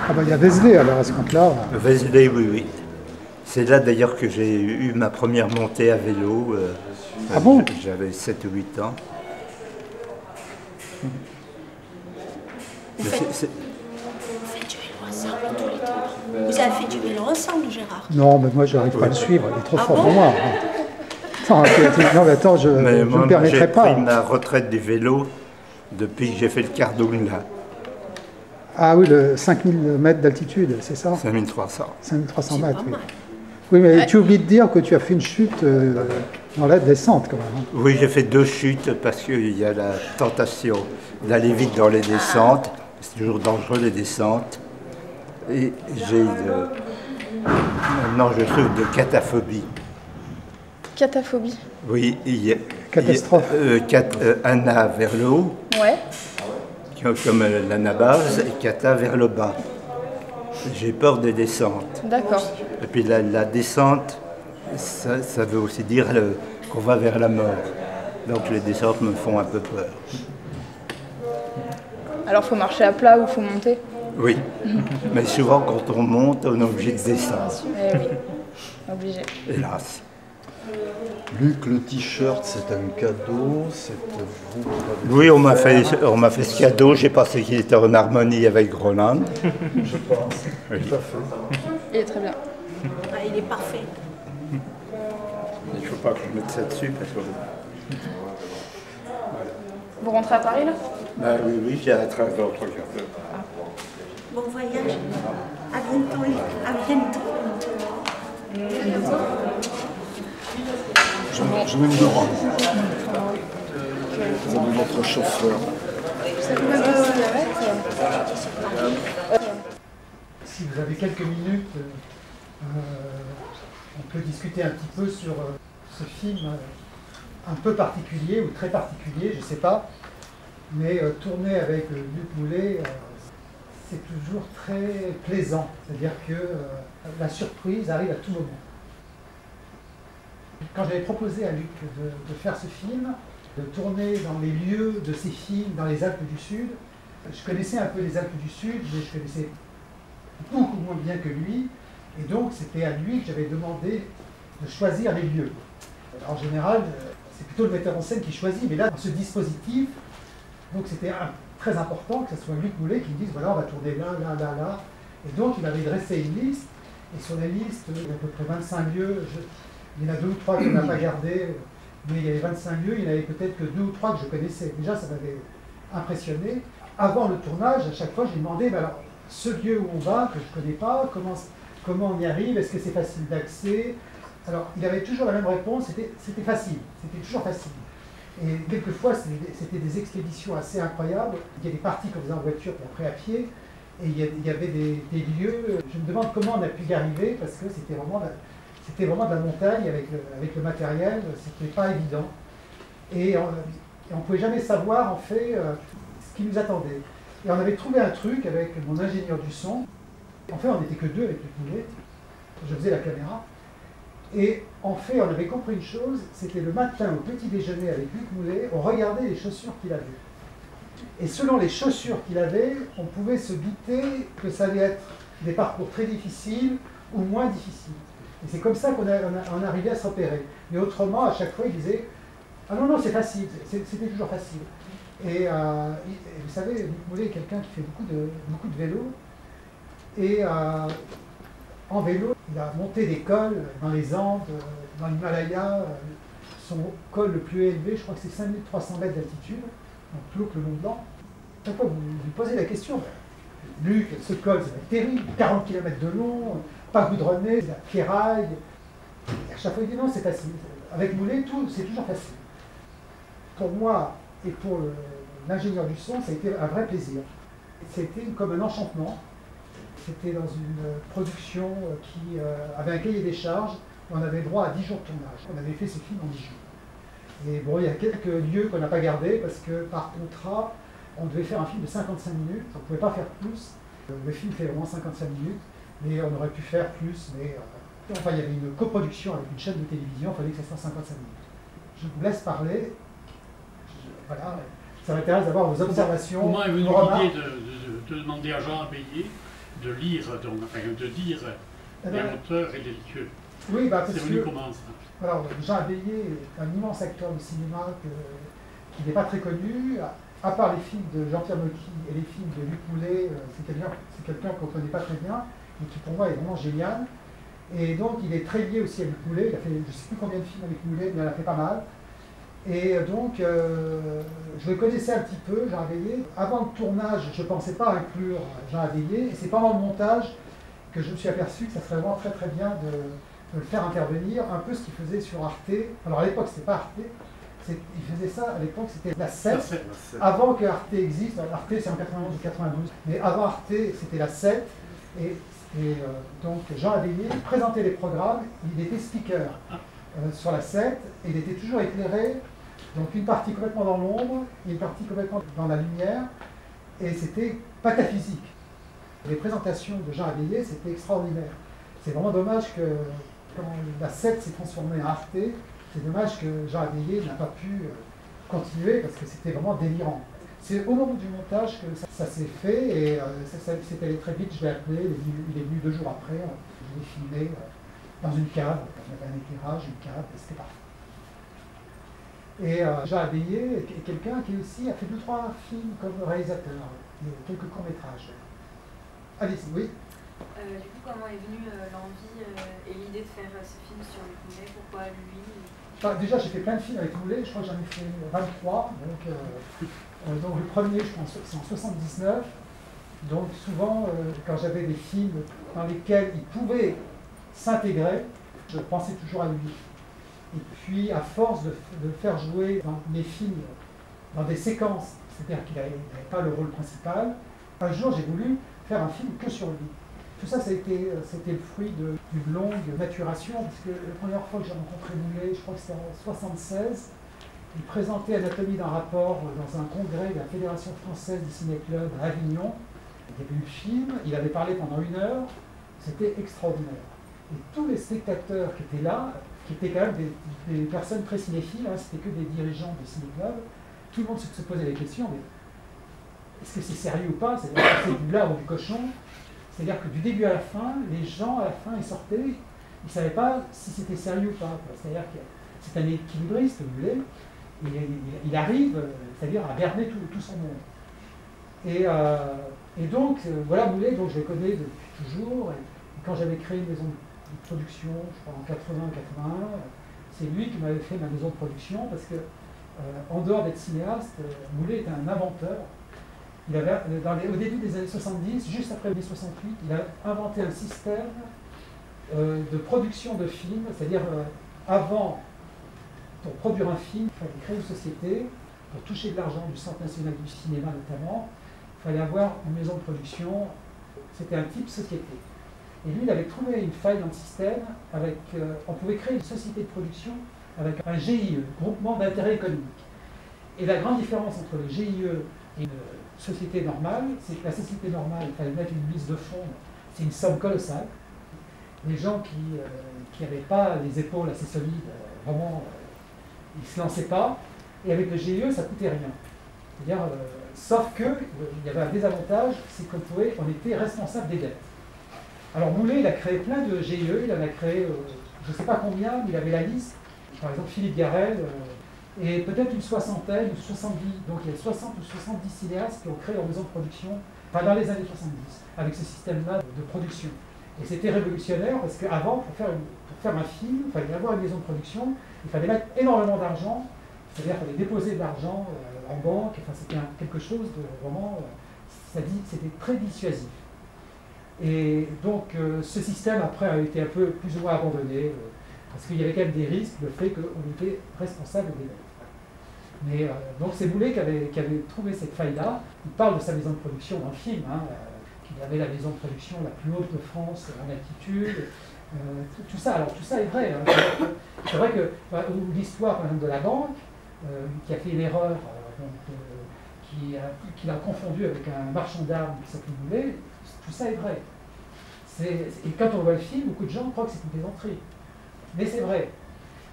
Ah ben il y a Vézelay alors à ce compte-là. Vézelay, oui, oui. C'est là d'ailleurs que j'ai eu ma première montée à vélo. Ah bon? J'avais 7 ou 8 ans. Vous faites du vélo ensemble tous les deux. Vous avez fait du vélo ensemble, Gérard? Non, mais moi je n'arrive pas à le suivre, il est trop fort pour moi. Attends, non, mais attends, je ne me permettrai pas. J'ai pris ma retraite du vélo depuis que j'ai fait le Cardougne-là. Ah oui, le 5000 mètres d'altitude, c'est ça? 5300. 5300 mètres, oui. Oui, mais tu oublies de dire que tu as fait une chute dans la descente quand même. Hein. Oui, j'ai fait 2 chutes parce qu'il y a la tentation d'aller vite dans les descentes. C'est toujours dangereux les descentes. Et j'ai maintenant je souffre de cataphobie. Cataphobie. Oui, il y a catastrophe. Ana vers le haut, Ouais. comme l'anabase, et cata vers le bas. J'ai peur des descentes. D'accord. Et puis la descente, ça veut aussi dire qu'on va vers la mort. Donc les descentes me font un peu peur. Alors faut marcher à plat ou faut monter? Oui, mais souvent quand on monte, on est obligé de descendre. Eh oui, obligé. Hélas. Luc, le t-shirt, c'est un cadeau, c'est vous. Oui, on m'a fait ce cadeau, j'ai pensé qu'il était en harmonie avec Roland. Je pense, Oui. tout à fait. Il est très bien. Ah, il est parfait. Il ne faut pas que je mette ça dessus parce que... Vous rentrez à Paris là? Bah oui, j'ai un train dans 3 quarts d'heure. Bon voyage. À bientôt, Luc. À bientôt. Je vais me rendre. Vous avez votre chauffeur. Si vous avez quelques minutes, on peut discuter un petit peu sur ce film un peu particulier ou très particulier, je ne sais pas, mais tourné avec Luc Moulet, c'est toujours très plaisant, c'est-à-dire que la surprise arrive à tout moment. Quand j'avais proposé à Luc de faire ce film, de tourner dans les lieux de ces films dans les Alpes du Sud, je connaissais un peu les Alpes du Sud, mais je connaissais beaucoup moins bien que lui, et donc c'était à lui que j'avais demandé de choisir les lieux. En général, c'est plutôt le metteur en scène qui choisit, mais là, dans ce dispositif, donc c'était très important que ce soit Luc Moulet qui me dise, voilà, on va tourner là, là, là, là. Et donc, il m'avait dressé une liste, et sur la liste, il y a à peu près 25 lieux, il y en a 2 ou 3 qu'on n'a pas gardés, mais il y avait 25 lieux, il y en avait peut-être que 2 ou 3 que je connaissais. Déjà, ça m'avait impressionné. Avant le tournage, à chaque fois, j'ai demandé, ben alors, ce lieu où on va, que je ne connais pas, comment on y arrive, est-ce que c'est facile d'accès, Alors, il avait toujours la même réponse, c'était facile, c'était toujours facile. Et quelquefois, c'était des expéditions assez incroyables. Il y a des parties qu'on faisait en voiture, puis après à pied. Et il y avait des lieux. Je me demande comment on a pu y arriver, parce que c'était vraiment de la montagne avec le matériel, c'était pas évident. Et on ne pouvait jamais savoir, en fait, ce qui nous attendait. Et on avait trouvé un truc avec mon ingénieur du son. En fait, on n'était que deux avec Luc Moulet. Je faisais la caméra. Et en fait, on avait compris une chose, c'était le matin au petit déjeuner avec Luc Moulet, on regardait les chaussures qu'il avait. Et selon les chaussures qu'il avait, on pouvait se douter que ça allait être des parcours très difficiles ou moins difficiles. Et c'est comme ça qu'on arrivait à se repérer. Mais autrement, à chaque fois, il disait « Ah non, non, c'est facile, c'était toujours facile. » Et vous savez, Luc Moulet est quelqu'un qui fait beaucoup de vélo. Et en vélo, il a monté des cols dans les Andes, dans l'Himalaya. Son col le plus élevé, je crois que c'est 5300 mètres d'altitude, donc plus haut que le Mont Blanc. Chaque fois, vous lui posez la question, Luc, ce col, ça va être terrible, 40 km de long, pas goudronné, c'est la pierraille. Et à chaque fois, il dit non, c'est facile. Avec Moulet, c'est toujours facile. Pour moi et pour l'ingénieur du son, ça a été un vrai plaisir. C'était comme un enchantement. C'était dans une production qui avait un cahier des charges. On avait droit à 10 jours de tournage. On avait fait ce film en 10 jours. Et bon, il y a quelques lieux qu'on n'a pas gardés parce que par contrat, on devait faire un film de 55 minutes. On ne pouvait pas faire plus. Le film fait au moins 55 minutes, mais on aurait pu faire plus. Mais enfin, il y avait une coproduction avec une chaîne de télévision. Il fallait que ça soit 55 minutes. Je vous laisse parler. Voilà. Ça m'intéresse d'avoir vos observations. Comment est venue l'idée de demander à Jean Abéillé de lire, de dire les auteurs et les lieux? Oui, parce c'est venu que, comment ça? Alors, Jean Abéillé est un immense acteur de cinéma qui n'est pas très connu. À part les films de Jean-Pierre Mocky et les films de Luc Moulet, c'est quelqu'un qu'on ne connaît pas très bien, et qui pour moi est vraiment génial. Et donc, il est très lié aussi à Luc Moulet. Il a fait, je ne sais plus combien de films avec Moulet, mais il en a fait pas mal. Et donc, je le connaissais un petit peu, Jean Abéillé. Avant le tournage, je ne pensais pas inclure Jean Abéillé. Et c'est pendant le montage que je me suis aperçu que ça serait vraiment très très bien de le faire intervenir, un peu ce qu'il faisait sur Arte. Alors à l'époque, c'était pas Arte. Il faisait ça, à l'époque, c'était la 7. Avant que Arte existe. Arte, c'est en 91 ou 92. Mais avant Arte, c'était la 7. Et donc, Jean Abéillé présentait les programmes. Il était speaker sur la 7. Et il était toujours éclairé. Donc une partie complètement dans l'ombre, une partie complètement dans la lumière, et c'était pataphysique. Les présentations de Jean Abéillé, c'était extraordinaire. C'est vraiment dommage que, quand la 7 s'est transformée en Arte, c'est dommage que Jean Abéillé n'a pas pu continuer, parce que c'était vraiment délirant. C'est au moment du montage que ça s'est fait, et c'est allé très vite, je l'ai appelé, il est venu 2 jours après, je l'ai filmé dans une cave, on avait un éclairage, une cave, et c'était parfait. Et Jean Abéillé est quelqu'un qui aussi a fait 2 ou 3 films comme réalisateur, et quelques courts-métrages. Allez-y, oui. Du coup, comment est venue l'envie et l'idée de faire ce film sur Luc Moulet? Pourquoi lui? Déjà, j'ai fait plein de films avec Moulet, je crois que j'en ai fait 23. Donc le premier, je pense, c'est en 79. Donc souvent, quand j'avais des films dans lesquels il pouvait s'intégrer, je pensais toujours à lui. Et puis, à force de faire jouer dans mes films, dans des séquences, c'est-à-dire qu'il n'avait pas le rôle principal, un jour, j'ai voulu faire un film que sur lui. Tout ça, c'était le fruit d'une longue maturation, parce que la première fois que j'ai rencontré Moulet, je crois que c'était en 1976, il présentait Anatomie d'un rapport dans un congrès de la Fédération française des ciné-clubs à Avignon. Il y avait eu le film, il avait parlé pendant 1 heure, c'était extraordinaire. Et tous les spectateurs qui étaient là, qui étaient quand même des personnes très cinéphiles, hein, c'était que des dirigeants de ciné-clubs, tout le monde se posait des questions, mais est-ce que c'est sérieux ou pas? C'est-à-dire que c'est du lard ou du cochon? C'est-à-dire que du début à la fin, les gens à la fin, ils sortaient, ils ne savaient pas si c'était sérieux ou pas. C'est-à-dire que c'est un équilibriste, Moulet, il arrive, c'est-à-dire à berner tout son monde. Et donc, voilà Moulet, donc je le connais depuis toujours. Et quand j'avais créé une maison de production, je crois en 80-81, c'est lui qui m'avait fait ma maison de production, parce que en dehors d'être cinéaste, Moulet était un inventeur. Il avait, au début des années 70, juste après les 68, il a inventé un système de production de films, c'est-à-dire avant, pour produire un film, il fallait créer une société, pour toucher de l'argent du Centre national du cinéma notamment, il fallait avoir une maison de production, c'était un type société. Et lui, il avait trouvé une faille dans le système, avec, on pouvait créer une société de production avec un GIE, groupement d'intérêt économique. Et la grande différence entre le GIE et une société normale, c'est que la société normale, il fallait mettre une mise de fonds, c'est une somme colossale. Les gens qui n'avaient pas les épaules assez solides, vraiment, ils ne se lançaient pas. Et avec le GIE, ça ne coûtait rien. C'est-à-dire, sauf qu'il y avait un désavantage, c'est on était responsable des dettes. Alors Moulet, il a créé plein de GIE, il en a créé, je ne sais pas combien, mais il avait la liste. Par exemple, Philippe Garrel, et peut-être une soixantaine ou 70. Donc il y a 60 ou 70 cinéastes qui ont créé leur maison de production, enfin dans les années 70, avec ce système-là de production. Et c'était révolutionnaire parce qu'avant, pour faire un film, il fallait avoir une maison de production, il fallait mettre énormément d'argent, c'est-à-dire qu'il fallait déposer de l'argent en banque, enfin, c'était quelque chose de vraiment, c'était très dissuasif. Et donc ce système après a été un peu plus ou moins abandonné, parce qu'il y avait quand même des risques, le fait qu'on était responsable des dettes. Mais donc c'est Moulet qui avait trouvé cette faille-là. Il parle de sa maison de production dans le film, qu'il avait la maison de production la plus haute de France en altitude. Tout ça est vrai. C'est vrai que l'histoire par exemple de la banque, qui a fait une erreur, qui l'a confondu avec un marchand d'armes qui s'appelait Moulet, tout ça est vrai. Et quand on voit le film, beaucoup de gens croient que c'est une plaisanterie. Mais c'est vrai.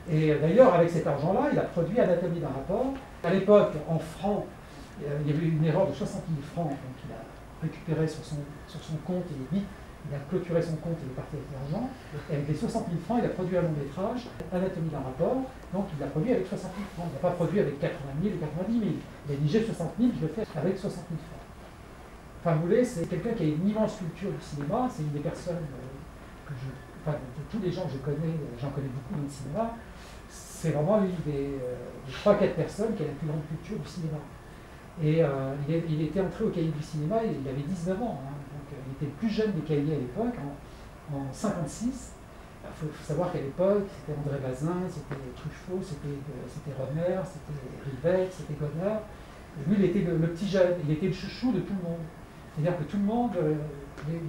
Et d'ailleurs, avec cet argent-là, il a produit Anatomie d'un rapport. À l'époque, en francs, il y avait eu une erreur de 60 000 francs, donc il a récupéré sur son compte, il a clôturé son compte, il est parti avec l'argent. Et avec les 60 000 francs, il a produit un long métrage, Anatomie d'un rapport, donc il l'a produit avec 60 000 francs. Il n'a pas produit avec 80 000 ou 90 000. Il a dit j'ai 60 000, je le fais avec 60 000 francs. Enfin, Moulet, c'est quelqu'un qui a une immense culture du cinéma, c'est une des personnes de tous les gens que je connais, j'en connais beaucoup dans le cinéma, c'est vraiment une des 3-4 personnes qui a la plus grande culture du cinéma. Et il était entré au Cahier du cinéma, il avait 19 ans, donc il était le plus jeune des cahiers à l'époque, en 1956. Il faut savoir qu'à l'époque, c'était André Bazin, c'était Truffaut, c'était Rohmer, c'était Rivette, c'était Godard. Lui, il était le petit jeune, il était le chouchou de tout le monde. C'est-à-dire que tout le monde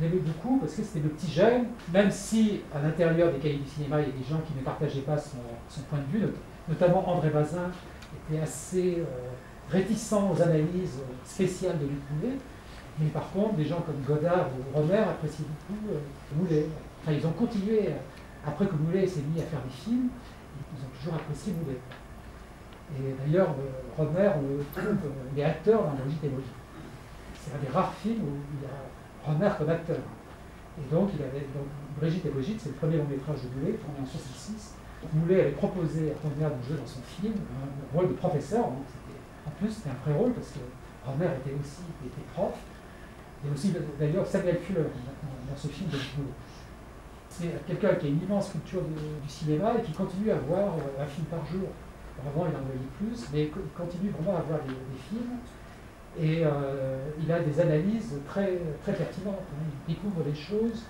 l'aimait beaucoup parce que c'était le petit jeune, même si à l'intérieur des cahiers du cinéma, il y a des gens qui ne partageaient pas son point de vue, notamment André Bazin était assez réticent aux analyses spéciales de Luc Moulet, mais par contre, des gens comme Godard ou Rohmer appréciaient beaucoup Moulet. Enfin, ils ont continué, après que Moulet s'est mis à faire des films, ils ont toujours apprécié Moulet. Et d'ailleurs, Rohmer il est acteur dans Brigitte et Brigitte. C'est un des rares films où il y a Rohmer comme acteur. Et donc, Brigitte et Brigitte, c'est le premier long métrage de Moulet, tourné en 1966. Moulet avait proposé à Rohmer de jouer dans son film un rôle de professeur. Donc en plus, c'était un pré-rôle parce que Rohmer était prof. Et aussi, d'ailleurs, Samuel Fuller dans ce film de Moulet. C'est quelqu'un qui a une immense culture du cinéma et qui continue à voir un film par jour. Avant, il en voyait plus, mais il continue vraiment à voir des films. Et il a des analyses très, très pertinentes. Il découvre des choses.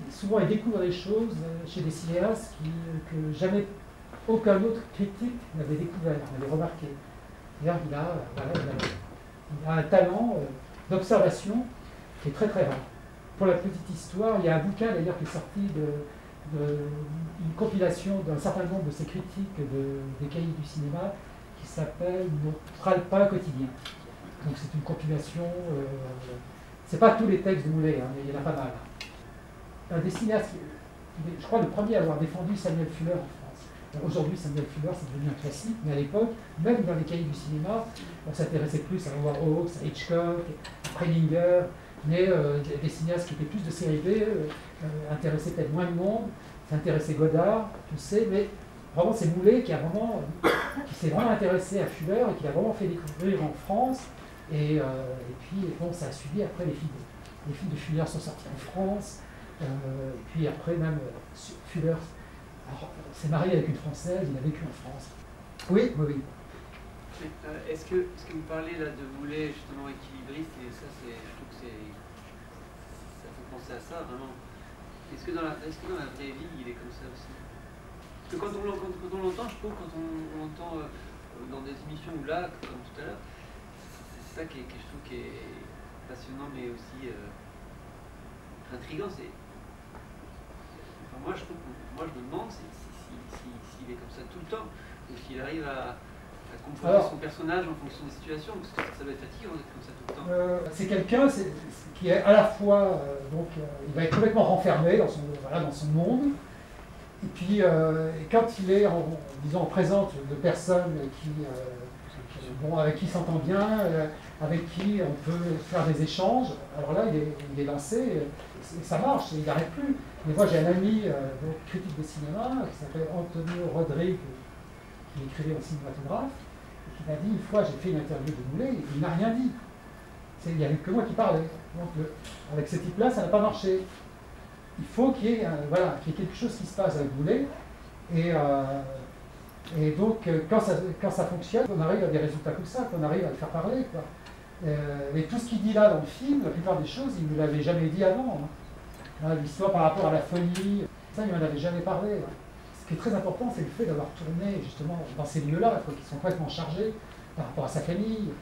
Souvent, il découvre des choses chez des cinéastes que jamais aucun autre critique n'avait découvert, n'avait remarqué. C'est-à-dire qu'il a un talent d'observation qui est très très rare. Pour la petite histoire, il y a un bouquin d'ailleurs qui est sorti une compilation d'un certain nombre de ces critiques des cahiers du cinéma qui s'appelle Notre Alpin quotidien. Donc c'est une compilation, c'est pas tous les textes de Moulet, mais il y en a pas mal. Un des cinéastes, je crois le premier à avoir défendu Samuel Fuller en France. Aujourd'hui, Samuel Fuller, c'est devenu un classique, mais à l'époque, même dans les cahiers du cinéma, on s'intéressait plus à Howard Hawks, à Hitchcock, à Preminger, mais des cinéastes qui étaient plus de série B intéressaient peut-être moins le monde, s'intéressaient Godard, tu sais, mais vraiment c'est Moulet qui s'est vraiment intéressé à Fuller et qui l'a vraiment fait découvrir en France. Et puis, bon, ça a suivi après les films de Fuller sont sortis en France. Et puis après, même Fuller s'est marié avec une Française, il a vécu en France. Oui. Est-ce que vous parlez là de Moulet justement équilibriste, et ça, je trouve que ça fait penser à ça vraiment. Est-ce que dans la vraie vie, il est comme ça aussi? Parce que quand on l'entend, je trouve, quand on l'entend dans des émissions ou là, comme tout à l'heure, c'est ça que je trouve qui est passionnant, mais aussi intriguant. Enfin, moi, je me demande s'il est comme ça tout le temps, ou s'il arrive à composer son personnage en fonction des situations, parce que ça doit être fatigant d'être comme ça tout le temps. C'est quelqu'un qui est à la fois, il va être complètement renfermé dans son monde, et puis quand il est en présence de personnes avec qui il s'entend bien, avec qui on peut faire des échanges, alors là il est lancé, et ça marche, il n'arrête plus. Mais moi j'ai un ami critique de cinéma qui s'appelle Antonio Rodrigue, qui écrivait en cinématographe, et qui m'a dit une fois, j'ai fait une interview de Moulet, et il n'a rien dit. Il n'y avait que moi qui parlais. Donc avec ce type-là, ça n'a pas marché. Il faut qu'il y ait quelque chose qui se passe avec Moulet, et donc quand ça fonctionne, on arrive à des résultats comme ça, qu'on arrive à le faire parler, quoi. Mais tout ce qu'il dit là dans le film, la plupart des choses, il ne l'avait jamais dit avant. L'histoire par rapport à la folie, ça, il ne m'en avait jamais parlé. Ce qui est très important, c'est le fait d'avoir tourné justement dans ces lieux-là, qui sont complètement chargés par rapport à sa famille.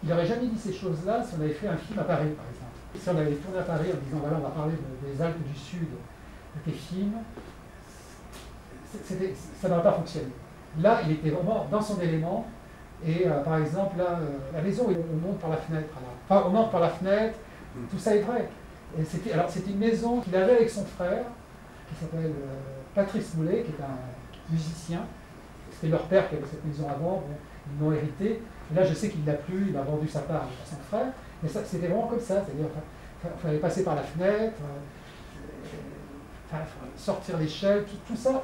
Il n'aurait jamais dit ces choses-là si on avait fait un film à Paris, par exemple. Si on avait tourné à Paris en disant, voilà, on va parler des Alpes du Sud, de tes films, ça n'aurait pas fonctionné. Là, il était vraiment dans son élément, et par exemple, là, la maison, on monte par la fenêtre. Enfin, on entre par la fenêtre, tout ça est vrai. C'était une maison qu'il avait avec son frère, qui s'appelle Patrice Moulet, qui est un musicien. C'était leur père qui avait cette maison avant, ils l'ont hérité. Et là, je sais qu'il ne l'a plus, il a vendu sa part à son frère. Mais c'était vraiment comme ça, c'est-à-dire qu'il fallait passer par la fenêtre, sortir l'échelle, tout ça.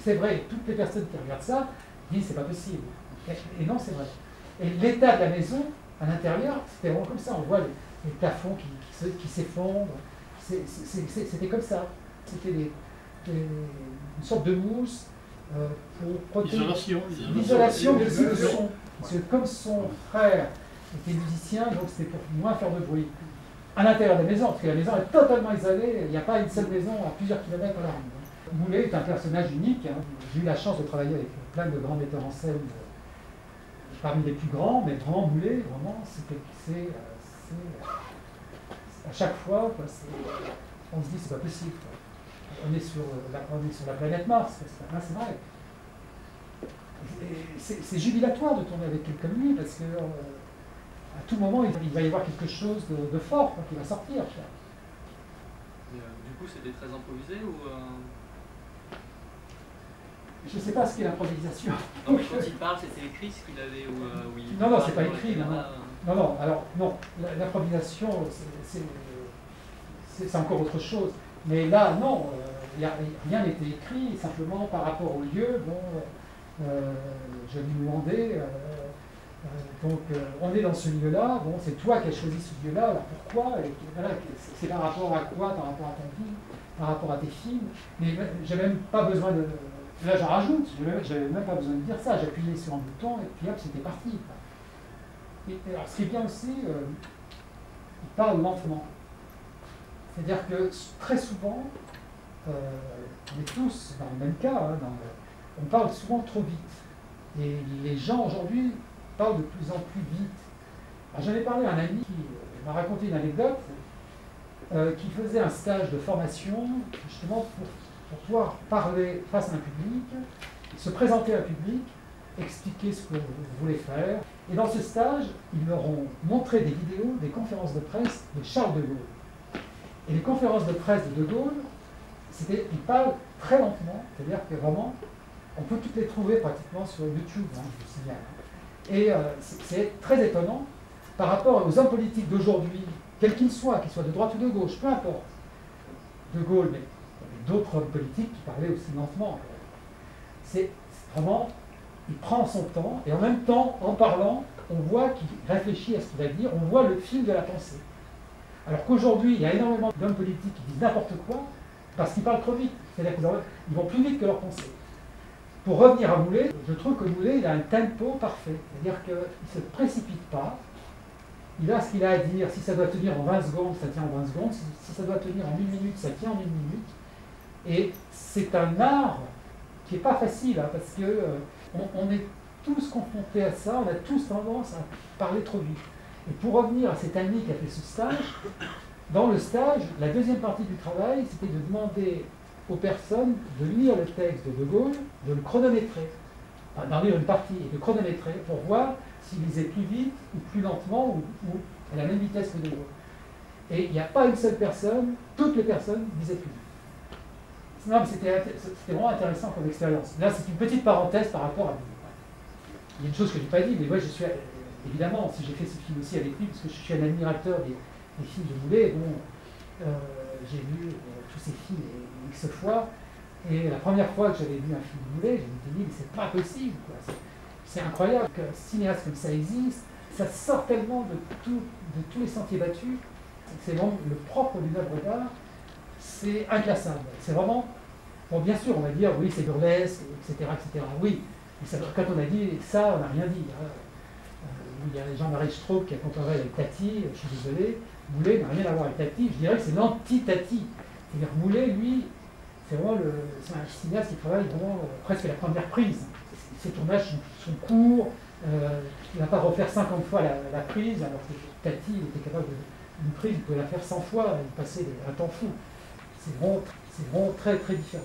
C'est vrai, toutes les personnes qui regardent ça disent c'est pas possible. Et non, c'est vrai. Et l'état de la maison, à l'intérieur, c'était vraiment comme ça. On voit les plafonds qui s'effondrent. C'était comme ça. C'était une sorte de mousse pour protéger l'isolation, mais aussi le son. Parce que comme son frère était musicien, donc c'était pour moins faire de bruit. À l'intérieur de la maison, parce que la maison est totalement isolée, il n'y a pas une seule maison à plusieurs kilomètres à la ronde. Moulet est un personnage unique. J'ai eu la chance de travailler avec plein de grands metteurs en scène, parmi les plus grands, mais vraiment Moulet, vraiment, c'est à chaque fois, quoi, on se dit c'est pas possible. Quoi. On est sur la planète Mars, c'est vrai. C'est jubilatoire de tourner avec quelqu'un comme lui, parce que à tout moment, il va y avoir quelque chose de fort qui va sortir. Du coup, c'était très improvisé ou Je ne sais pas ce qu'est l'improvisation. Quand il parle, c'était écrit ce qu'il avait Non, c'est pas écrit. Non, alors, non. L'improvisation, c'est encore autre chose. Mais là, non, rien n'était écrit, simplement par rapport au lieu, je lui demandais, on est dans ce lieu-là, c'est toi qui as choisi ce lieu-là, alors pourquoi? Voilà, c'est par rapport à quoi? Par rapport à ta vie, par rapport à tes films. Mais j'ai même pas besoin de... Là, j'en rajoute, j'avais même pas besoin de dire ça, j'appuyais sur un bouton et puis hop, c'était parti. Et alors, ce qui est bien aussi, il parle lentement. C'est-à-dire que très souvent, on est tous dans le même cas, on parle souvent trop vite. Et les gens aujourd'hui parlent de plus en plus vite. J'en ai parlé à un ami qui m'a raconté une anecdote, qui faisait un stage de formation justement pour pouvoir parler face à un public, se présenter à un public, expliquer ce que vous voulez faire. Et dans ce stage, ils leur ont montré des vidéos des conférences de presse de Charles de Gaulle. Et les conférences de presse de Gaulle, il parle très lentement, c'est-à-dire que vraiment, on peut toutes les trouver pratiquement sur YouTube, je vous signale. Et c'est très étonnant par rapport aux hommes politiques d'aujourd'hui, quels qu'ils soient de droite ou de gauche, peu importe. De Gaulle, mais d'autres hommes politiques qui parlaient aussi lentement. C'est vraiment, il prend son temps, et en même temps, en parlant, on voit qu'il réfléchit à ce qu'il va dire, on voit le fil de la pensée. Alors qu'aujourd'hui, il y a énormément d'hommes politiques qui disent n'importe quoi, parce qu'ils parlent trop vite. C'est-à-dire qu'ils vont plus vite que leur pensée. Pour revenir à Moulet, je trouve que Moulet, il a un tempo parfait. C'est-à-dire qu'il ne se précipite pas, il a ce qu'il a à dire. Si ça doit tenir en 20 secondes, ça tient en 20 secondes. Si ça doit tenir en 1 minute, ça tient en 1 minute. Et c'est un art qui n'est pas facile, hein, parce que on est tous confrontés à ça, on a tous tendance à parler trop vite. Et pour revenir à cet ami qui a fait ce stage, dans le stage, la deuxième partie du travail, c'était de demander aux personnes de lire le texte de Gaulle, de le chronométrer, enfin, d'en lire une partie et de chronométrer pour voir s'il lisait plus vite ou plus lentement ou à la même vitesse que De Gaulle. Et il n'y a pas une seule personne, toutes les personnes lisaient plus vite. Non, mais c'était vraiment intéressant comme expérience. Là, c'est une petite parenthèse par rapport à... Il y a une chose que je n'ai pas dit, mais moi, je suis... Évidemment, si j'ai fait ce film aussi avec lui, parce que je suis un admirateur des films de Moulet, bon, j'ai vu tous ces films X fois, et la première fois que j'avais vu un film de Moulet, je me suis dit, mais c'est pas possible, quoi. C'est incroyable qu'un cinéaste comme ça existe, ça sort tellement de tous les sentiers battus, c'est vraiment le propre d'une œuvre d'art, c'est inclassable. C'est vraiment, bon, bien sûr, on va dire, oui, c'est burlesque, etc., etc., oui, mais ça, quand on a dit ça, on n'a rien dit, hein. Il y a Jean-Marie Straub qui a comparé avec Tati, je suis désolé, Moulet n'a rien à voir avec Tati, je dirais que c'est l'anti-Tati. C'est-à-dire Moulet, lui, c'est vraiment c'est un cinéaste qui travaille vraiment presque à la première prise. Ses tournages sont courts, il ne va pas refaire 50 fois la prise, alors que Tati il était capable d'une prise, il pouvait la faire 100 fois, il passait un temps fou. C'est vraiment très très différent.